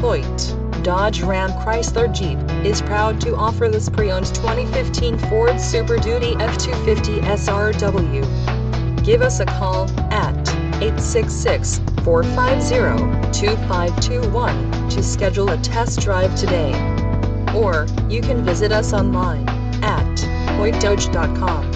Hoyte, Dodge Ram Chrysler Jeep, is proud to offer this pre-owned 2015 Ford Super Duty F-250 SRW. Give us a call at 866-450-2521 to schedule a test drive today. Or, you can visit us online at hoytedodge.com.